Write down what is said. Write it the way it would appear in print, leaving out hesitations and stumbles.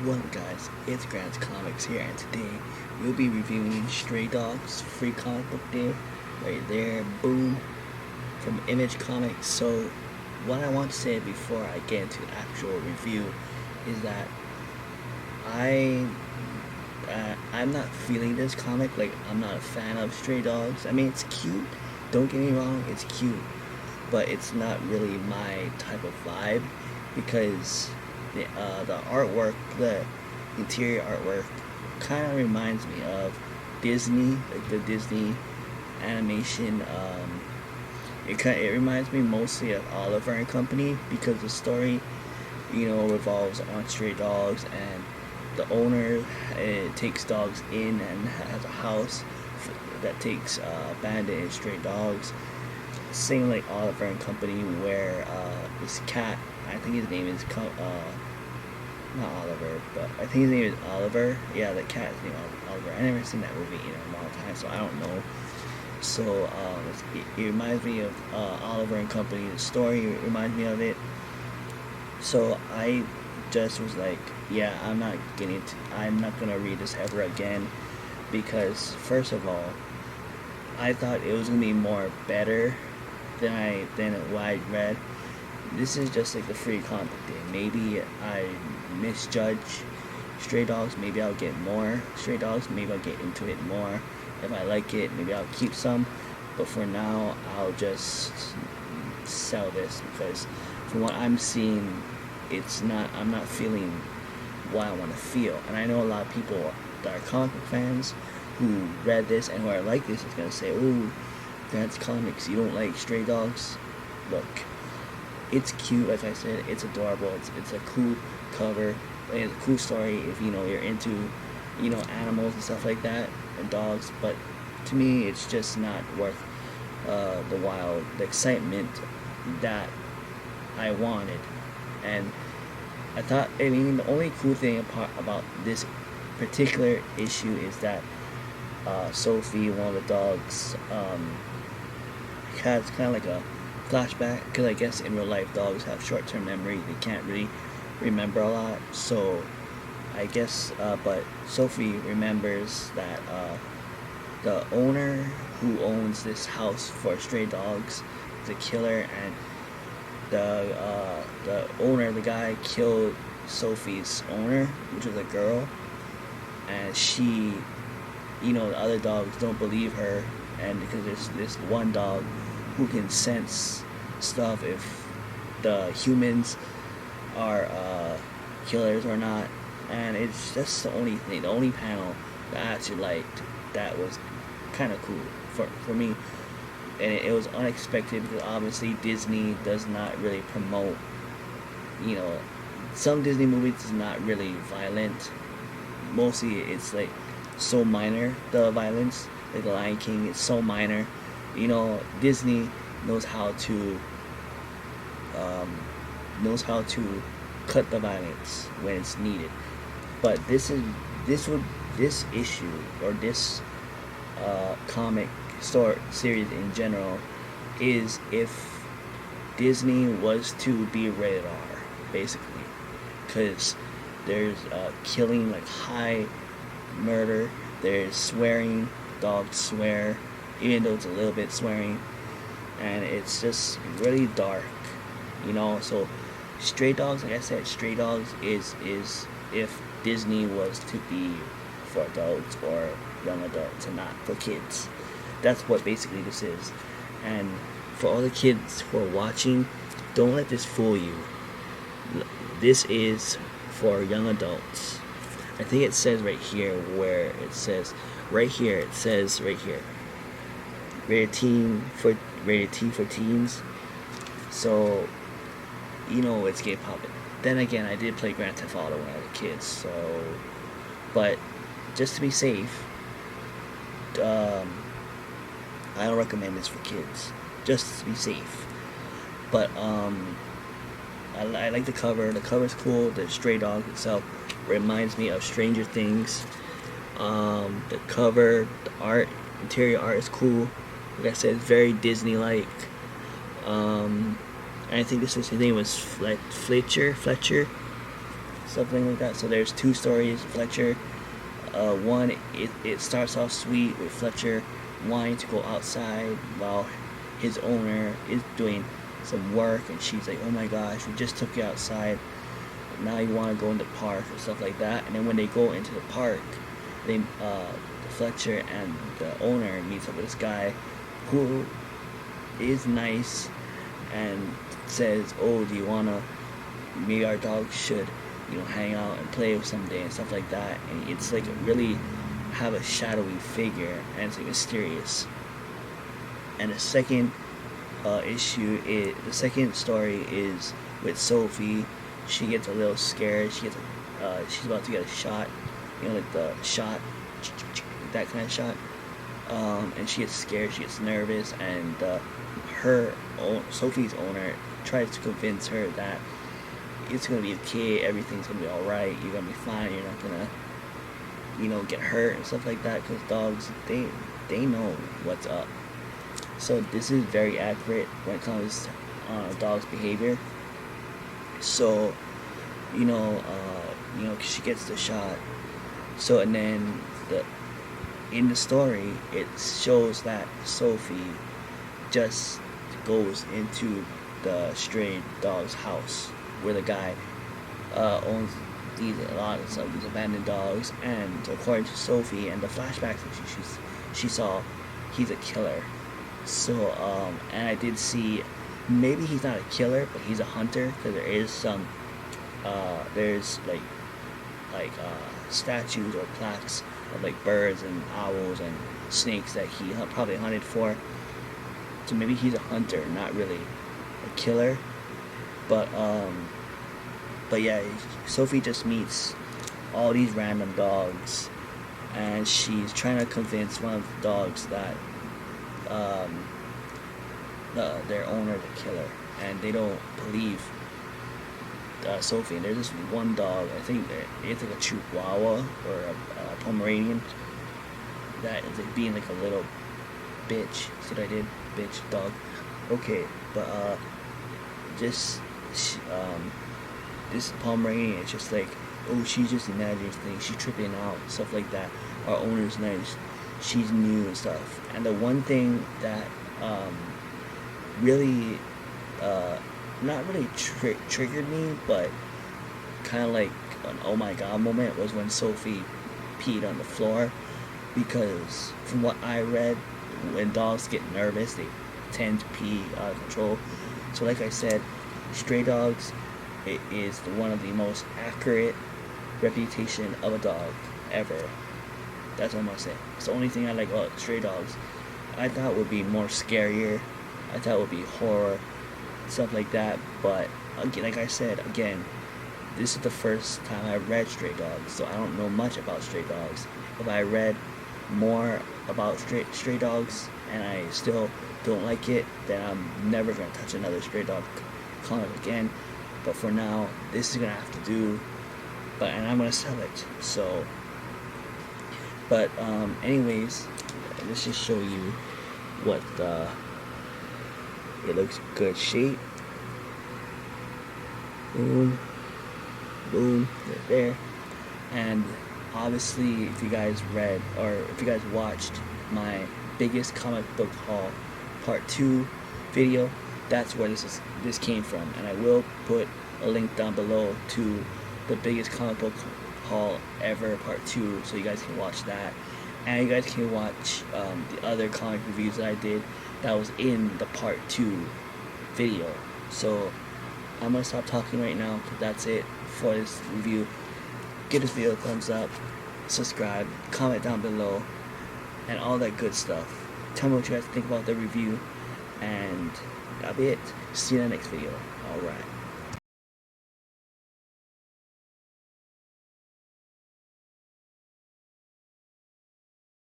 What up guys, it's Grant's Comics here, and today we'll be reviewing Stray Dogs Free Comic Book Day, right there, boom, from Image Comics. So what I want to say before I get into actual review is that I, I'm not feeling this comic. Like, I'm not a fan of Stray Dogs. I mean, it's cute, don't get me wrong, it's cute, but it's not really my type of vibe because the artwork, the interior artwork, kind of reminds me of Disney, like the Disney animation. It reminds me mostly of Oliver and Company because the story, revolves on stray dogs, and the owner takes dogs in and has a house that takes abandoned and stray dogs. Same like Oliver and Company, where this cat, I think his name is not Oliver, but I think his name is Oliver. Yeah, the cat is named Oliver. I never seen that movie in a long time, so I don't know. So it reminds me of Oliver and Company. The story reminds me of it. So I just was like, yeah, I'm not gonna read this ever again, because first of all, I thought it was gonna be more better than what I read. This is just like the free comic book day. Maybe I misjudge Stray Dogs. Maybe I'll get more Stray Dogs. Maybe I'll get into it more. If I like it, maybe I'll keep some. But for now, I'll just sell this because from what I'm seeing, I'm not feeling what I want to feel. And I know a lot of people that are comic book fans who read this and who are like this is gonna say, "Ooh, that's comics. You don't like Stray Dogs." Look, it's cute, like I said. It's adorable. It's a cool cover. It's a cool story if you're into animals and stuff like that and dogs. But to me, it's just not worth the excitement that I wanted. And the only cool thing about this particular issue is that Sophie, one of the dogs, has kind of like a flashback, because I guess in real life dogs have short-term memory. They can't really remember a lot. So I guess, but Sophie remembers that the owner who owns this house for stray dogs is a killer, and the owner, the guy, killed Sophie's owner, which was a girl, and she, the other dogs don't believe her, and because there's this one dog who can sense stuff if the humans are killers or not. And it's just the only panel that I actually liked that was kind of cool for me. And it was unexpected because obviously Disney does not really promote, some Disney movies is not really violent. Mostly it's like so minor, the violence. Like The Lion King is so minor. Disney knows how to cut the violence when it's needed. But this issue, or this comic story series in general, is if Disney was to be rated R, basically, because there's killing, like high murder. There's swearing. Dogs swear, even though it's a little bit swearing, and it's just really dark. So Stray Dogs, like I said, Stray Dogs is if Disney was to be for adults or young adults and not for kids. That's what basically this is. And for all the kids who are watching, don't let this fool you. This is for young adults. I think it says right here where it says right here, rated T for teens. So it's game popping. Then again, I did play Grand Theft Auto when I was a kid, so, but just to be safe, I don't recommend this for kids, just to be safe. But I like the cover. The cover's cool. The stray dog itself reminds me of Stranger Things. The cover, the art, interior art is cool. Like I said, it's very Disney-like. And I think his name was Fletcher. something like that. So there's two stories. Fletcher, one, it starts off sweet with Fletcher wanting to go outside while his owner is doing some work, and she's like, oh my gosh, we just took you outside, now you want to go in the park and stuff like that. And then when they go into the park, they Fletcher and the owner meets up with this guy who is nice and says, oh, do you wanna, maybe our dog should, hang out and play with someday and stuff like that. And it's like really have a shadowy figure, and it's like mysterious. And the second the second story is with Sophie. She gets a little scared. She's about to get a shot, like the shot, that kind of shot. And she gets scared. She gets nervous, and Sophie's owner tries to convince her that it's gonna be okay. Everything's gonna be all right. You're gonna be fine. You're not gonna, get hurt and stuff like that. Because dogs, they know what's up. So this is very accurate when it comes to a dog's behavior. So, she gets the shot. So, and then in the story, it shows that Sophie just goes into the stray dog's house where the guy owns a lot of these abandoned dogs. And according to Sophie and the flashbacks that she saw, he's a killer. So, and I did see, maybe he's not a killer, but he's a hunter, because there is some, there's like statues or plaques of like birds and owls and snakes that he probably hunted for. So maybe he's a hunter, not really a killer. But yeah, Sophie just meets all these random dogs, and she's trying to convince one of the dogs that their owner the killer, and they don't believe Sophie. And there's this one dog, I think it's like a Chihuahua or a Pomeranian, that is like being like a little bitch. See what I did? Bitch dog. Okay, but this Pomeranian is just like, oh, she just imagines things, she's tripping out, stuff like that. Our owner's nice, she's new and stuff. And the one thing that really not really triggered me, but kind of like an oh my god moment, was when Sophie peed on the floor. Because from what I read, when dogs get nervous, they tend to pee out of control. So like I said, stray dogs, it is one of the most accurate reputation of a dog ever. That's what I'm gonna say. It's the only thing I like about stray dogs. I thought would be more scarier. I thought would be horror, stuff like that. But again, like I said, this is the first time I read Stray Dogs, so I don't know much about Stray Dogs. If I read more about Stray Dogs and I still don't like it, then I'm never gonna touch another Stray Dog comic again. But for now, this is gonna have to do. And I'm gonna sell it. So, but anyways, let's just show you what it looks good shape. Boom, boom, right there. And obviously, if you guys read or if you guys watched my biggest comic book haul part 2 video, that's where this came from. And I will put a link down below to the biggest comic book haul ever part 2, so you guys can watch that. And you guys can watch the other comic reviews that I did that was in the part 2 video. So I'm gonna stop talking right now, because that's it for this review. Give this video a thumbs up, subscribe, comment down below, and all that good stuff. Tell me what you guys think about the review, and that'll be it. See you in the next video. Alright.